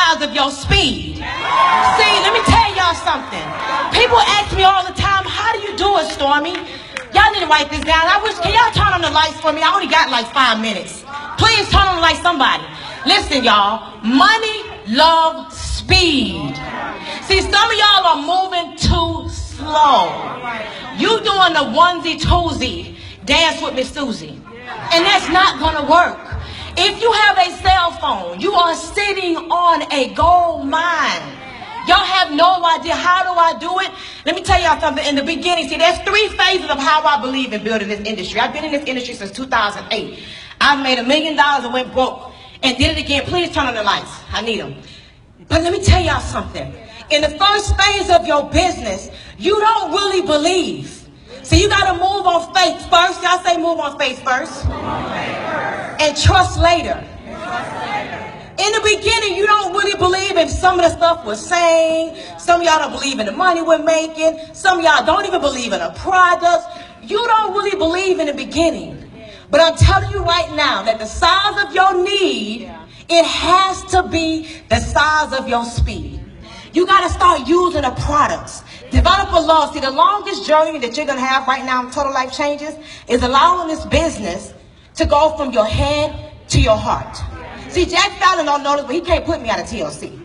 size of your speed. See, let me tell y'all something. People ask me all the time, how do you do it, Stormy? Y'all need to write this down. Can y'all turn on the lights for me? I only got like 5 minutes. Please turn on the lights, somebody. Listen, y'all. Money, love, speed. See, some of y'all are moving too slow. You doing the onesie twosie, dance with Miss Susie. And that's not going to work. If you have a cell phone, you are sitting on a gold mine. Y'all have no idea. How do I do it? Let me tell y'all something. In the beginning, see, there's 3 phases of how I believe in building this industry. I've been in this industry since 2008. I've made $1 million and went broke and did it again. Please turn on the lights. I need them. But let me tell y'all something. In the first phase of your business, you don't really believe. So you got to move on faith first. Y'all say move on faith first. And trust later. In the beginning, you don't really believe in some of the stuff we're saying. Some of y'all don't believe in the money we're making. Some of y'all don't even believe in the products. You don't really believe in the beginning. But I'm telling you right now that the size of your need, it has to be the size of your speed. You got to start using the products. Develop a love. See, the longest journey that you're going to have right now in Total Life Changes is allowing this business to go from your head to your heart. See, Jack Fallon don't know this, but he can't put me out of TLC.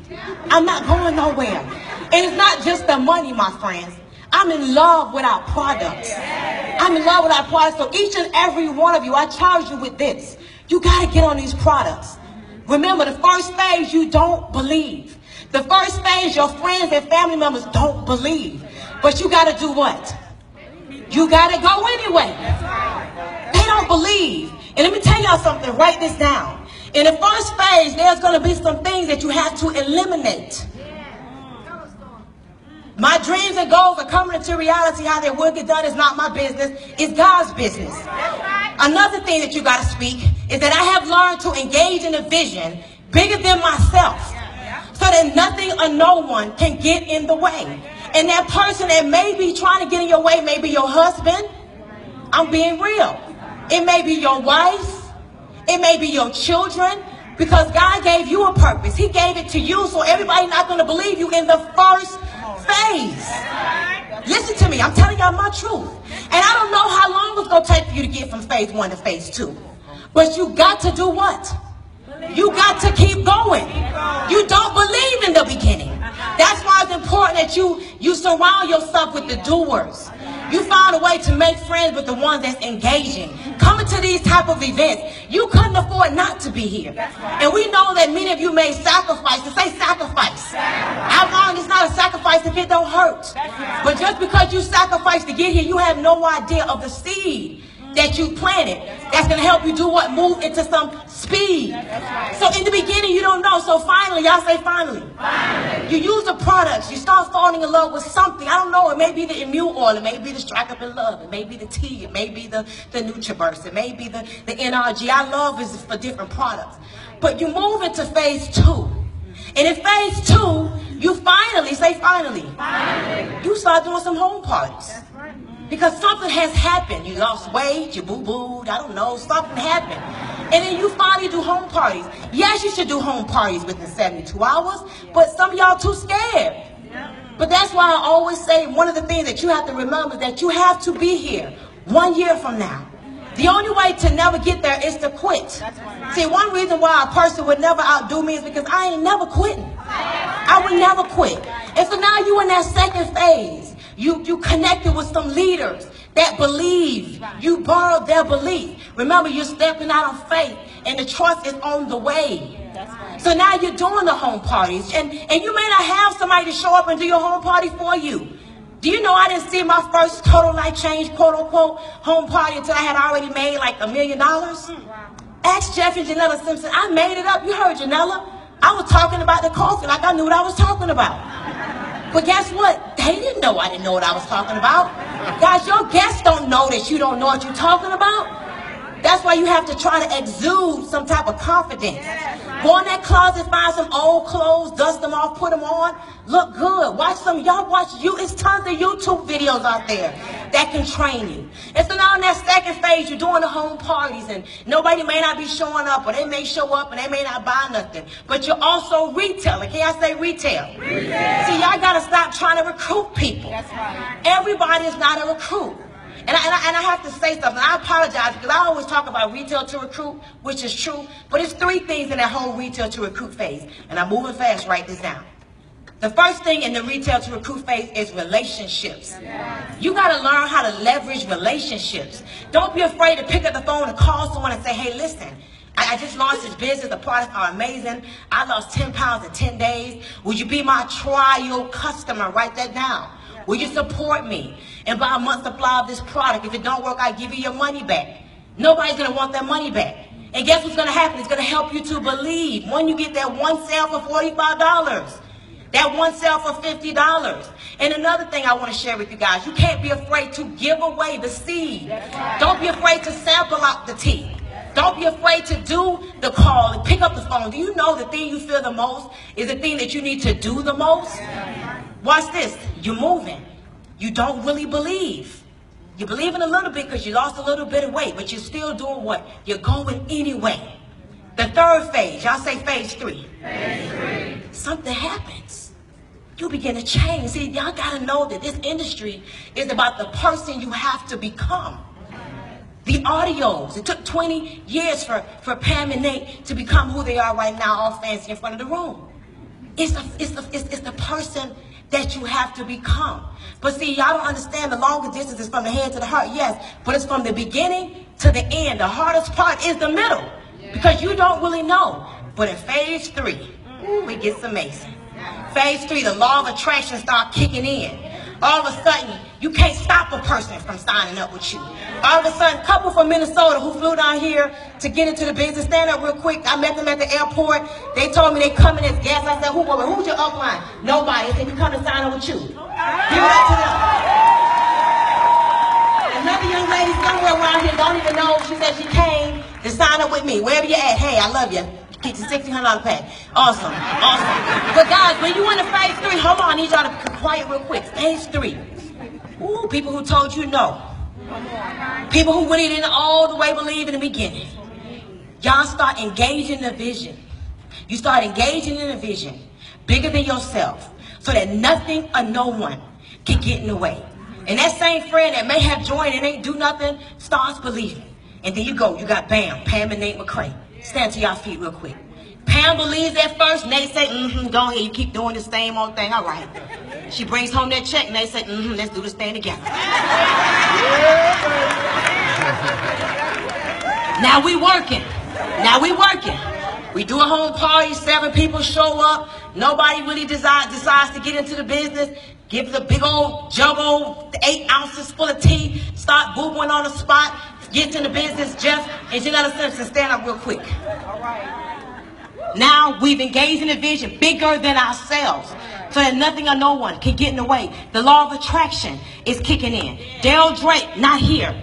I'm not going nowhere. And it's not just the money, my friends. I'm in love with our products. I'm in love with our products. So each and every one of you, I charge you with this. You got to get on these products. Remember, the first phase, you don't believe. The first phase, your friends and family members don't believe. But you got to do what? You got to go anyway. They don't believe. And let me tell y'all something. Write this down. In the first phase, there's going to be some things that you have to eliminate. My dreams and goals are coming into reality. How they will get done is not my business. It's God's business. Another thing that you got to speak is that I have learned to engage in a vision bigger than myself, so that nothing or no one can get in the way. And that person that may be trying to get in your way may be your husband. I'm being real. It may be your wife. It may be your children. Because God gave you a purpose. He gave it to you, so everybody's not going to believe you in the first phase. Listen to me. I'm telling y'all my truth. And I don't know how long it's going to take for you to get from phase 1 to phase 2. But you got to do what? You got to keep going. You don't believe in the beginning. That's why it's important that you surround yourself with the doers. You find a way to make friends with the ones that's engaging. Coming to these type of events, you couldn't afford not to be here. And we know that many of you made sacrifices. Say sacrifice. How long it's not a sacrifice if it don't hurt. But just because you sacrificed to get here, you have no idea of the seed that you planted that's going to help you do what? Move into some speed. So in the beginning, you don't know. So finally, y'all say finally. You use the products. You start falling in love with something. I don't know. It may be the immune oil. It may be the Strike Up in Love. It may be the tea. It may be the NutriBurst. It may be the NRG. I love is for different products. But you move into phase 2. And in phase 2, you finally, say finally, you start doing some home parties. Because something has happened. You lost weight, you boo-booed, I don't know, something happened. And then you finally do home parties. Yes, you should do home parties within 72 hours, but some of y'all too scared. But that's why I always say one of the things that you have to remember is that you have to be here 1 year from now. The only way to never get there is to quit. See, one reason why a person would never outdo me is because I ain't never quitting. I would never quit. And so now you in that second phase. You connected with some leaders that believe. You borrowed their belief. Remember, you're stepping out on faith, and the trust is on the way. So now you're doing the home parties, and you may not have somebody to show up and do your home party for you. Do you know I didn't see my first Total Life Change, quote unquote, home party until I had already made like $1 million? Ask Jeff and Janella Simpson. I made it up. You heard Janella. I was talking about the coffee like I knew what I was talking about. But guess what? They didn't know I didn't know what I was talking about. Guys, your guests don't know that you don't know what you're talking about. That's why you have to try to exude some type of confidence. Go in that closet, find some old clothes, dust them off, put them on, look good. Watch some, y'all watch you. It's tons of YouTube videos out there that can train you. And so now in that second phase, you're doing the home parties and nobody may not be showing up, or they may show up and they may not buy nothing. But you're also retailing. Can I say retail? Retail. See, y'all got to stop trying to recruit people. That's right. Everybody is not a recruit. And I have to say something. I apologize because I always talk about retail to recruit, which is true. But it's three things in that whole retail to recruit phase. And I'm moving fast. Write this down. The first thing in the retail to recruit phase is relationships. You got to learn how to leverage relationships. Don't be afraid to pick up the phone and call someone and say, hey, listen, I just launched this business. The products are amazing. I lost 10 pounds in 10 days. Would you be my trial customer? Write that down. Will you support me and buy a month's supply of this product? If it don't work, I give you your money back. Nobody's going to want their money back. And guess what's going to happen? It's going to help you to believe. When you get that one sale for $45, that one sale for $50. And another thing I want to share with you guys, you can't be afraid to give away the seed. Don't be afraid to sample out the tea. Don't be afraid to do the call and pick up the phone. Do you know the thing you feel the most is the thing that you need to do the most? Watch this. You're moving. You don't really believe. You're believing a little bit because you lost a little bit of weight, but you're still doing what? You're going anyway. The third phase, y'all say phase 3. Phase 3. Something happens. You begin to change. See, y'all got to know that this industry is about the person you have to become. The audios. It took 20 years for Pam and Nate to become who they are right now, all fancy in front of the room. It's the person that you have to become. But see, y'all don't understand the longer distance is from the head to the heart, yes, but it's from the beginning to the end. The hardest part is the middle because you don't really know. But in phase 3, it gets amazing. Phase 3, the law of attraction starts kicking in. All of a sudden, you can't stop a person from signing up with you. All of a sudden, a couple from Minnesota who flew down here to get into the business, stand up real quick. I met them at the airport. They told me they coming as guests. I said, who's your upline? Nobody. They said, we come to sign up with you. Give it up to them. Another young lady somewhere around here, don't even know. She said she came to sign up with me. Wherever you at, hey, I love you. Get your $1,600 pack. Awesome. Awesome. But guys, when you in the phase 3, hold on, I need y'all to be quiet real quick. Phase 3. Ooh, people who told you no. People who really didn't all the way believe in the beginning. Y'all start engaging the vision. You start engaging in the vision bigger than yourself so that nothing or no one can get in the way. And that same friend that may have joined and ain't do nothing starts believing. And then you go, you got Bam, Pam and Nate McCray. Stand to y'all feet real quick. Pam believes at first. Nate say, go ahead, you keep doing the same old thing. All right. She brings home that check. Nate say, let's do this thing together. Now we working. We do a home party. 7 people show up. Nobody really decides to get into the business. Give the big old jug of 8 ounces full of tea. Start boobing on the spot. Get in the business, Jeff and Janetta Simpson, stand up real quick. All right. Now we've engaged in a vision bigger than ourselves so that nothing or no one can get in the way. The law of attraction is kicking in. Daryl Drake, not here.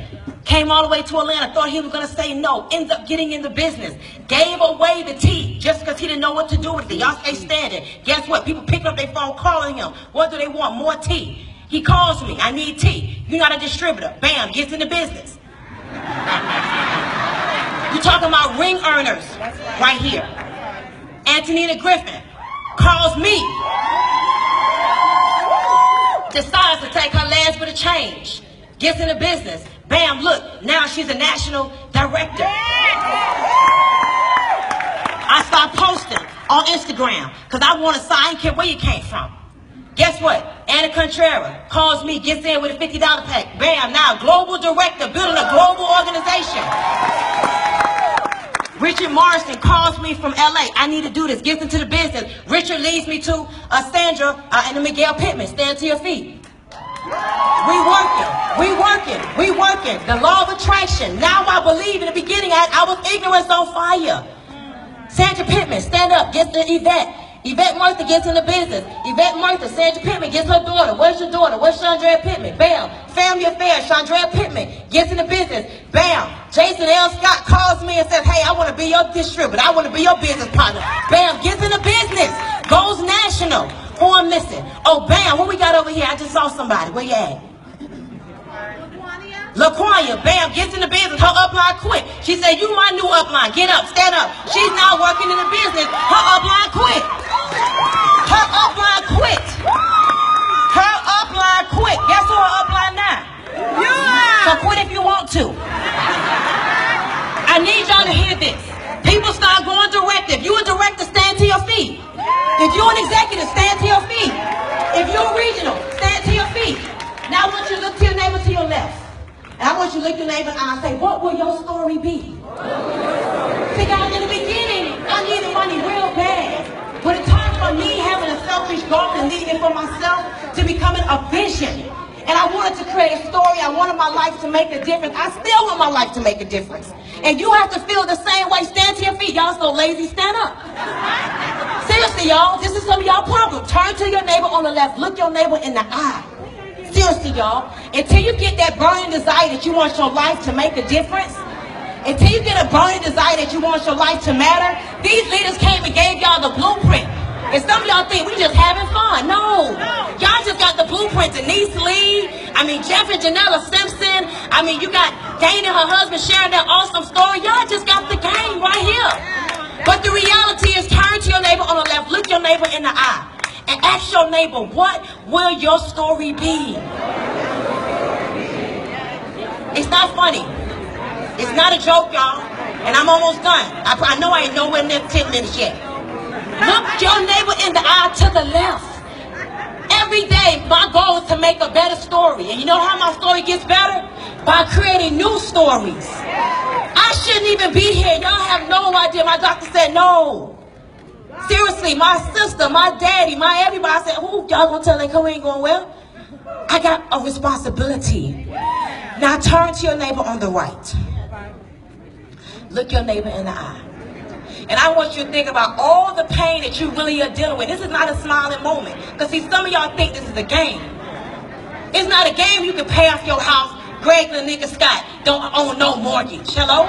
Came all the way to Atlanta, thought he was going to say no, ends up getting in the business. Gave away the tea just because he didn't know what to do with it. Y'all stay standing. Guess what? People picking up their phone, calling him. What do they want? More tea. He calls me. I need tea. You're not a distributor. Bam, gets in the business. You're talking about ring earners right here. Antonina Griffin calls me, decides to take her last bit of change, gets in the business. Bam, look, now she's a national director. I start posting on Instagram because I want to sign. I don't care where you came from. Guess what? Anna Contreras calls me, gets in with a $50 pack. Bam, now global director, building a global organization. Richard Morrison calls me from LA. I need to do this. Gets into the business. Richard leads me to Sandra and the Miguel Pittman. Stand to your feet. We working. The law of attraction. Now I believe in the beginning I was ignorance on fire. Sandra Pittman, stand up. Gets to Yvette. Yvette Murtha gets in the business. Yvette Murtha, Sandra Pittman gets her daughter. Where's your daughter? Where's Chandrea Pittman? Bam. Family Affairs, Chandrea Pittman gets in the business. Bam. Jason L. Scott calls me and says, hey, I want to be your distributor. I want to be your business partner. Bam. Gets in the business. Goes national. Who I'm missing? Oh, bam. What we got over here? I just saw somebody. Where you at? LaQuanya, bam, gets in the business. Her upline quit. She said, you my new upline. Get up, stand up. She's now working in the business. Her upline quit. Her upline quit. Her upline quit. Guess who her upline now? You are. So quit if you want to. I need y'all to hear this. People start going direct. If you a director, stand to your feet. If you're an executive, stand to your feet. If you're regional, stand to your feet. Now I want you to look to your neighbor to your left. And I want you to look your neighbor in the eye and say, what will your story be? See, guys, in the beginning, I needed money real bad. But it turned from me having a selfish goal and leaving it for myself to becoming a vision. And I wanted to create a story. I wanted my life to make a difference. I still want my life to make a difference. And you have to feel the same way. Stand to your feet. Y'all so lazy, stand up. Seriously, y'all, this is some of y'all problem. Turn to your neighbor on the left. Look your neighbor in the eye. Seriously, y'all, until you get that burning desire that you want your life to make a difference, until you get a burning desire that you want your life to matter, these leaders came and gave y'all the blueprint. And some of y'all think we just having fun. No. Y'all just got the blueprint. Denise Lee, Jeff and Janella Simpson. You got Dana and her husband sharing that awesome story. Y'all just got the game right here. But the reality is, turn to your neighbor on the left, look your neighbor in the eye. And ask your neighbor, what will your story be? It's not funny. It's not a joke, y'all. And I'm almost done. I know I ain't nowhere near 10 minutes yet. Look your neighbor in the eye to the left. Every day, my goal is to make a better story. And you know how my story gets better? By creating new stories. I shouldn't even be here. Y'all have no idea. My doctor said no. Seriously, my sister, my daddy, my everybody. I said, who y'all gonna tell them we ain't going well? I got a responsibility. Now turn to your neighbor on the right. Look your neighbor in the eye. And I want you to think about all the pain that you really are dealing with. This is not a smiling moment. Because see, some of y'all think this is a game. It's not a game you can pay off your house. Greg Lanika Scott don't own no mortgage. Hello?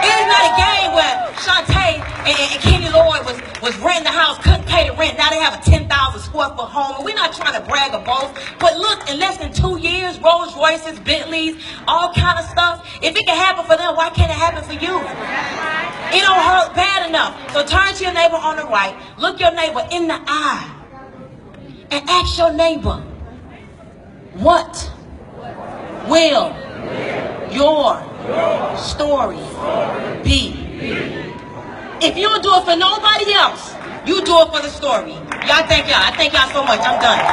It is not a game where Shantae and Kenny Lloyd was renting the house, couldn't pay the rent. Now they have a 10,000 square foot home. And we're not trying to brag or boast. But look, in less than 2 years, Rolls Royces, Bentleys, all kind of stuff. If it can happen for them, why can't it happen for you? It don't hurt bad enough. So turn to your neighbor on the right. Look your neighbor in the eye. And ask your neighbor, what will your story be? If you don't do it for nobody else, you do it for the story. Y'all thank y'all. I thank y'all so much. I'm done.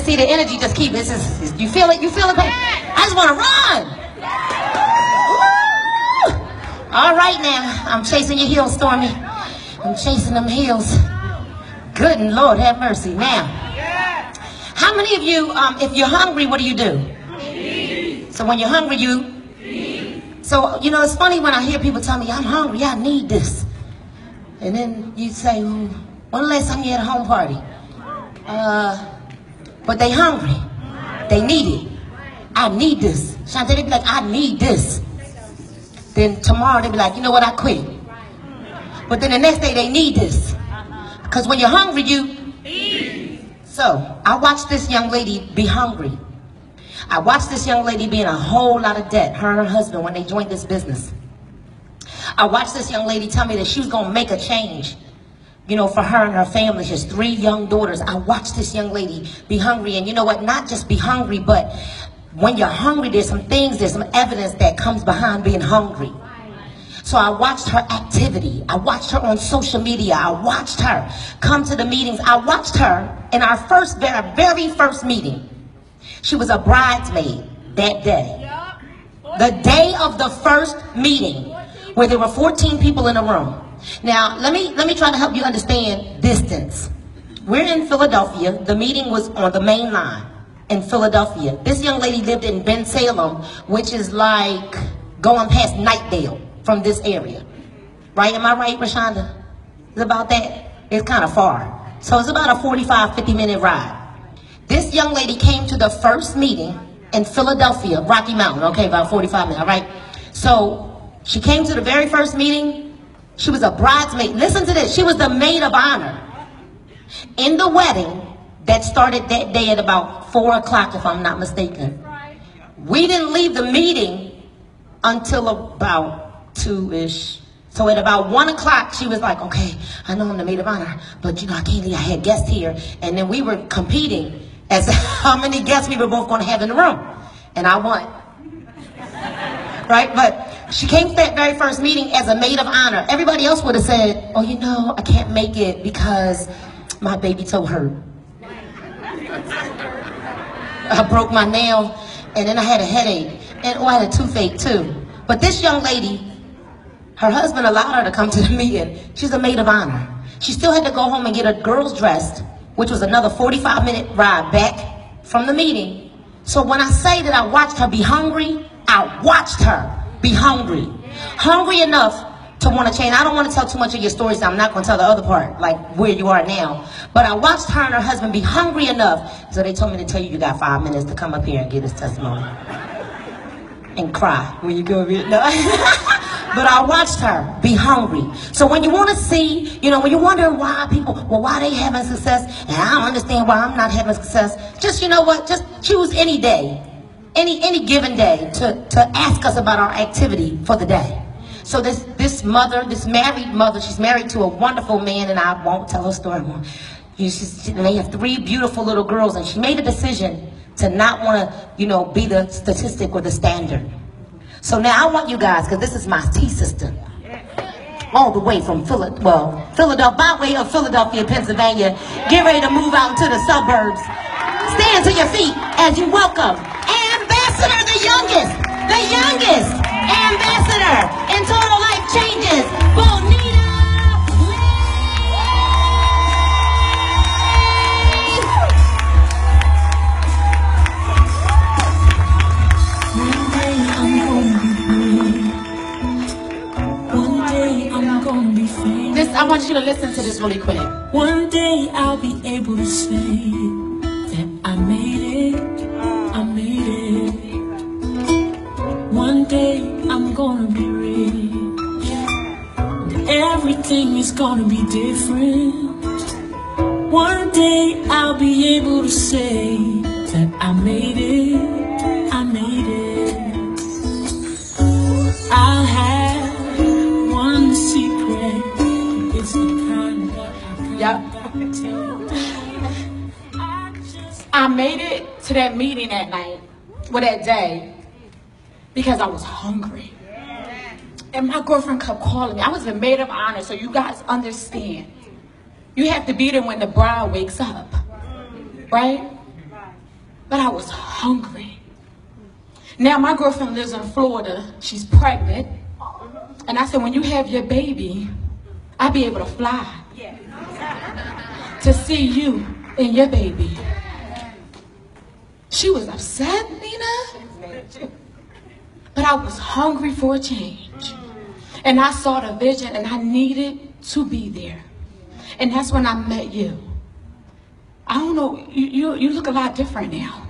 See the energy just keep this is you feel it? You feel it? I just want to run. Woo! All right now, I'm chasing your heels, Stormy. I'm chasing them heels. Good and Lord have mercy. Now, how many of you, if you're hungry, what do? So when you're hungry, so it's funny when I hear people tell me I'm hungry, I need this, and then you say, when the last time you had a home party? But they hungry. They need it. I need this. Shantae, they be like, I need this. Then tomorrow they be like, you know what, I quit. But then the next day they need this. Because when you're hungry, you eat. So I watched this young lady be hungry. I watched this young lady be in a whole lot of debt, her and her husband, when they joined this business. I watched this young lady tell me that she was going to make a change. For her and her family. She has 3 young daughters. I watched this young lady be hungry. And you know what? Not just be hungry, but when you're hungry, there's some evidence that comes behind being hungry. So I watched her activity. I watched her on social media. I watched her come to the meetings. I watched her in our very first meeting. She was a bridesmaid that day. The day of the first meeting, where there were 14 people in the room. Now, let me try to help you understand distance. We're in Philadelphia. The meeting was on the main line in Philadelphia. This young lady lived in Bensalem, which is like going past Knightdale from this area. Right? Am I right, Rashonda? It's about that? It's kind of far. So it's about a 45, 50-minute ride. This young lady came to the first meeting in Philadelphia, Rocky Mountain, okay, about 45 minutes, all right? So she came to the very first meeting. She was a bridesmaid. Listen to this. She was the maid of honor in the wedding that started that day at about 4 o'clock, if I'm not mistaken. We didn't leave the meeting until about 2-ish. So at about 1 o'clock, she was like, okay, I know I'm the maid of honor, but I can't leave. I had guests here. And then we were competing as how many guests we were both going to have in the room. And I won. Right? But she came to that very first meeting as a maid of honor. Everybody else would have said, oh, I can't make it because my baby toe hurt. I broke my nail, and then I had a headache, and I had a toothache too. But this young lady, her husband allowed her to come to the meeting. She's a maid of honor. She still had to go home and get her girls dressed, which was another 45-minute ride back from the meeting. So when I say that I watched her be hungry, I watched her be hungry. Hungry enough to want to change. I don't want to tell too much of your stories. So I'm not going to tell the other part, like where you are now. But I watched her and her husband be hungry enough. So they told me to tell you got 5 minutes to come up here and give this testimony. And cry when you go over here. No. But I watched her be hungry. So when you want to see, when you're wondering why people, why they having success, and I don't understand why I'm not having success, just, just choose any day, any given day to ask us about our activity for the day. So this married mother, she's married to a wonderful man, and I won't tell her story more. They have 3 beautiful little girls, and she made a decision to not want to, be the statistic or the standard. So now I want you guys, because this is my T sister, all the way from Philadelphia, by way of Philadelphia, Pennsylvania, get ready to move out into the suburbs. Stand to your feet as you welcome Ambassador, the youngest ambassador in Total Life Changes, Bonita. I want you to listen to this really quick. One day I'll be able to say that I made it. One day I'm gonna be rich. Everything is gonna be different. One day I'll be able to say that I made it. I'll have one secret. It's the kind that I made it to that meeting that night, that day, because I was hungry. And my girlfriend kept calling me. I was the maid of honor, so you guys understand. You have to be there when the bride wakes up, right? But I was hungry. Now my girlfriend lives in Florida. She's pregnant. And I said, when you have your baby, I'll be able to fly to see you and your baby. She was upset, Nina, but I was hungry for a change. And I saw the vision, and I needed to be there. And that's when I met you. I don't know, you look a lot different now.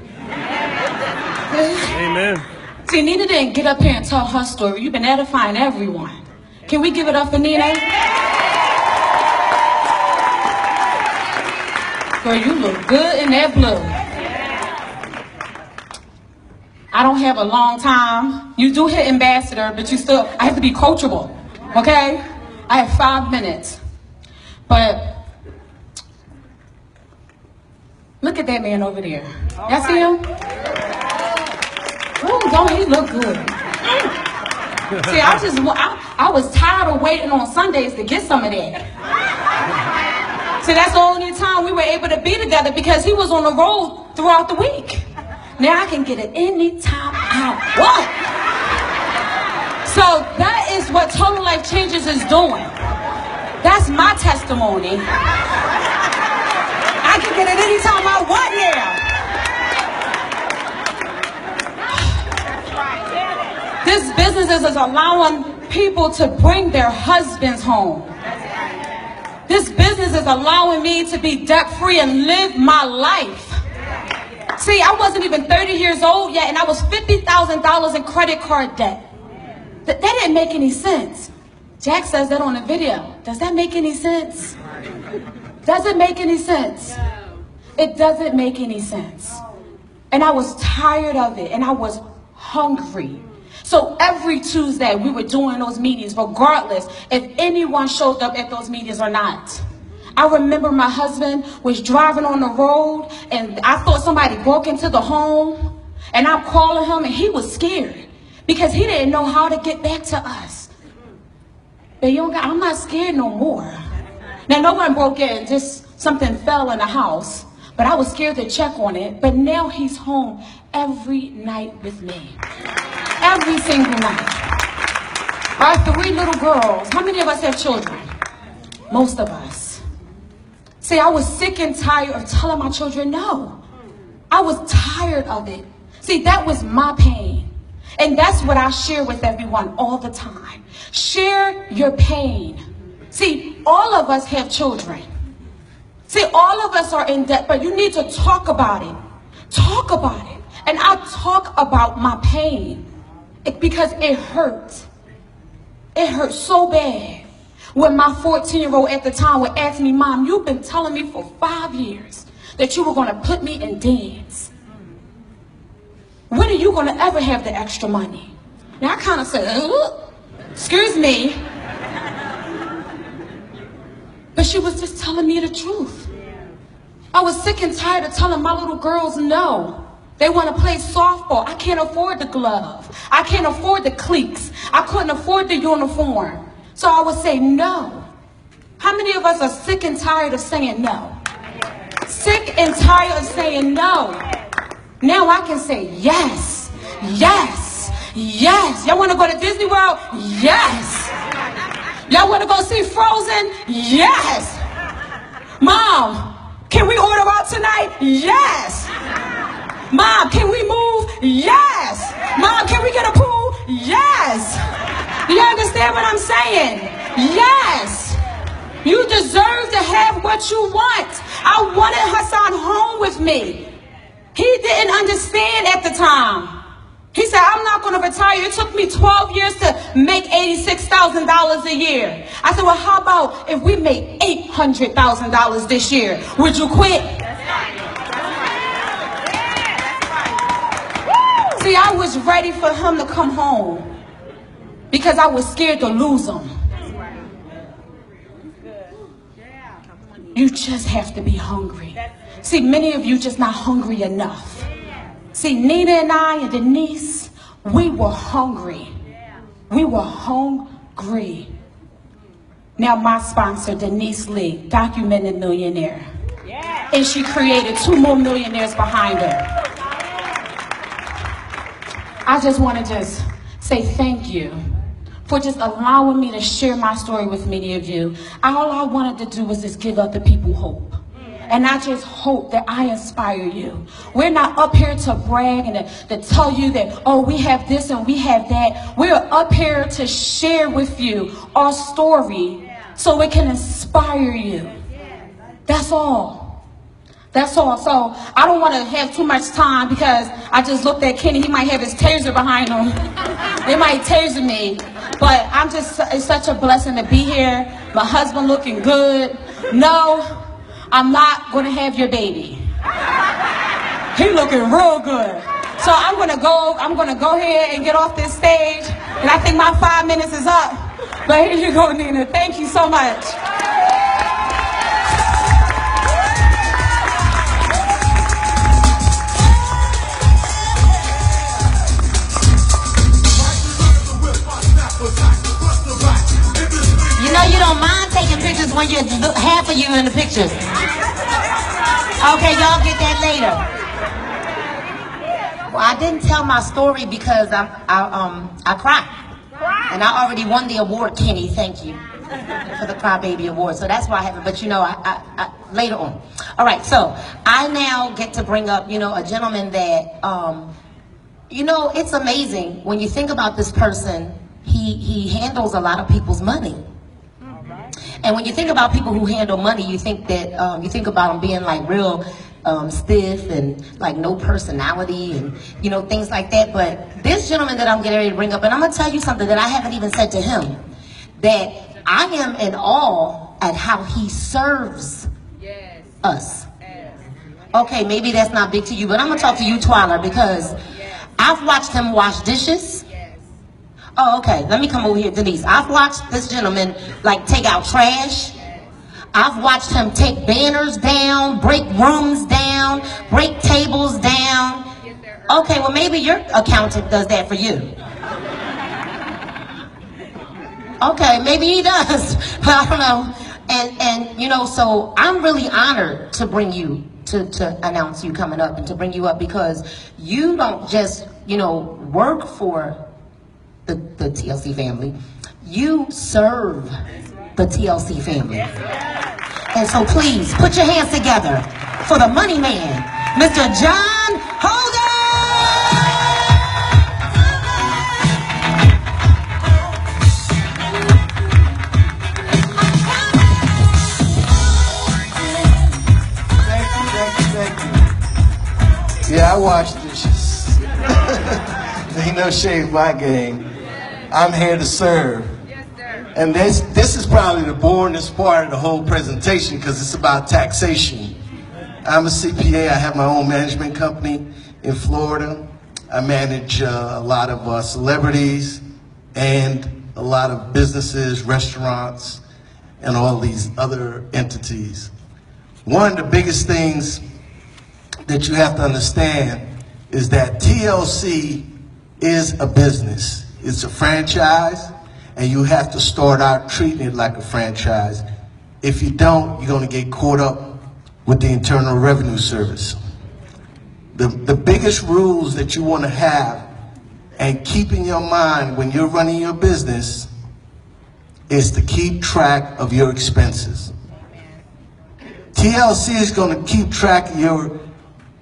Amen. See, Nina didn't get up here and tell her story. You've been edifying everyone. Can we give it up for Nina? Girl, you look good in that blue. I don't have a long time. You do hit ambassador, but I have to be coachable, okay? I have 5 minutes. But look at that man over there. Y'all see him? Oh, don't he look good? See, I was tired of waiting on Sundays to get some of that. See, that's the only time we were able to be together because he was on the road throughout the week. Now I can get it anytime I want. So that is what Total Life Changes is doing. That's my testimony. I can get it anytime I want now. This business is allowing people to bring their husbands home. This business is allowing me to be debt-free and live my life. See, I wasn't even 30 years old yet, and I was $50,000 in credit card debt. That didn't make any sense. Jack says that on the video. Does that make any sense? Does it make any sense? It doesn't make any sense. And I was tired of it, and I was hungry. So every Tuesday, we were doing those meetings, regardless if anyone showed up at those meetings or not. I remember my husband was driving on the road, and I thought somebody broke into the home, and I'm calling him, and he was scared because he didn't know how to get back to us. But I'm not scared no more. Now, no one broke in, just something fell in the house, but I was scared to check on it. But now he's home every night with me. Every single night. Our 3 little girls. How many of us have children? Most of us. See, I was sick and tired of telling my children no. I was tired of it. See, that was my pain. And that's what I share with everyone all the time. Share your pain. See, all of us have children. See, all of us are in debt, but you need to talk about it. Talk about it. And I talk about my pain because it hurt. It hurt so bad. When my 14-year-old at the time would ask me, Mom, you've been telling me for 5 years that you were going to put me in dance. When are you going to ever have the extra money? Now I kind of said, excuse me. But she was just telling me the truth. I was sick and tired of telling my little girls no. They want to play softball. I can't afford the glove. I can't afford the cleats. I couldn't afford the uniform. So I would say no. How many of us are sick and tired of saying no? Sick and tired of saying no. Now I can say yes, yes, yes. Y'all want to go to Disney World? Yes. Y'all want to go see Frozen? Yes. Mom, can we order out tonight? Yes. Mom, can we move? Yes. Mom, can we get a pool? Yes. Do you understand what I'm saying? Yes. You deserve to have what you want. I wanted Hassan home with me. He didn't understand at the time. He said, I'm not going to retire. It took me 12 years to make $86,000 a year. I said, well, how about if we make $800,000 this year? Would you quit? See, I was ready for him to come home because I was scared to lose him. You just have to be hungry. See, many of you just not hungry enough. See, Nina and I and Denise, we were hungry. We were hungry. Now my sponsor, Denise Lee, documented millionaire. And she created 2 more millionaires behind her. I just want to just say thank you for just allowing me to share my story with many of you. All I wanted to do was just give other people hope. And I just hope that I inspire you. We're not up here to brag and to tell you that, oh, we have this and we have that. We're up here to share with you our story so it can inspire you. That's all. That's all. So I don't want to have too much time because I just looked at Kenny. He might have his taser behind him. They might taser me. But it's such a blessing to be here. My husband looking good. No, I'm not going to have your baby. He looking real good. So I'm going to go ahead and get off this stage. And I think my 5 minutes is up. But here you go, Nina. Thank you so much. don't mind taking pictures when you're half of you in the pictures. Okay, y'all get that later. Well, I didn't tell my story because I cried. And I already won the award, Kenny, thank you, for the Crybaby Award. So that's why I haven't, but you know, I later on. All right, so I now get to bring up, you know, a gentleman that, you know, it's amazing when you think about this person. He handles a lot of people's money. And when you think about people who handle money, you think that, you think about them being like real stiff and like no personality and, you know, things like that. But this gentleman that I'm getting ready to bring up, and I'm gonna tell you something that I haven't even said to him, that I am in awe at how he serves us. Okay, maybe that's not big to you, but I'm gonna talk to you, Twyla, because I've watched him wash dishes. Oh, okay, let me come over here, Denise. I've watched this gentleman like take out trash. I've watched him take banners down, break rooms down, break tables down. Okay, well maybe your accountant does that for you. Okay, maybe he does, but I don't know. And you know, so I'm really honored to bring you, to announce you coming up and to bring you up, because you don't just, you know, work for the TLC family. You serve the TLC family. And so please, put your hands together for the money man, Mr. John Holder! Thank you. Yeah, I wash dishes. Ain't no shame in my game. I'm here to serve. And this is probably the boringest part of the whole presentation because it's about taxation. I'm a CPA. I have my own management company in Florida. I manage a lot of celebrities and a lot of businesses, restaurants, and all these other entities. One of the biggest things that you have to understand is that TLC is a business. It's a franchise, and you have to start out treating it like a franchise. If you don't, you're going to get caught up with the Internal Revenue Service. The biggest rules that you want to have and keep in your mind when you're running your business is to keep track of your expenses. TLC is going to keep track of your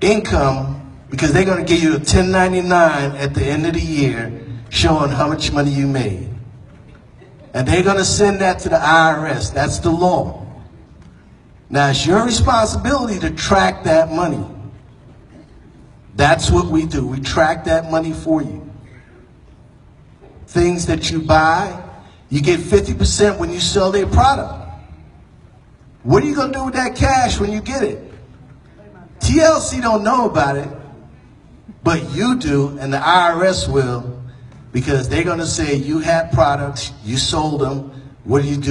income because they're going to give you a 1099 at the end of the year showing how much money you made. And they're going to send that to the IRS. That's the law. Now, it's your responsibility to track that money. That's what we do. We track that money for you. Things that you buy, you get 50% when you sell their product. What are you going to do with that cash when you get it? TLC don't know about it, but you do, and the IRS will, because they're going to say you had products, you sold them, what do you do?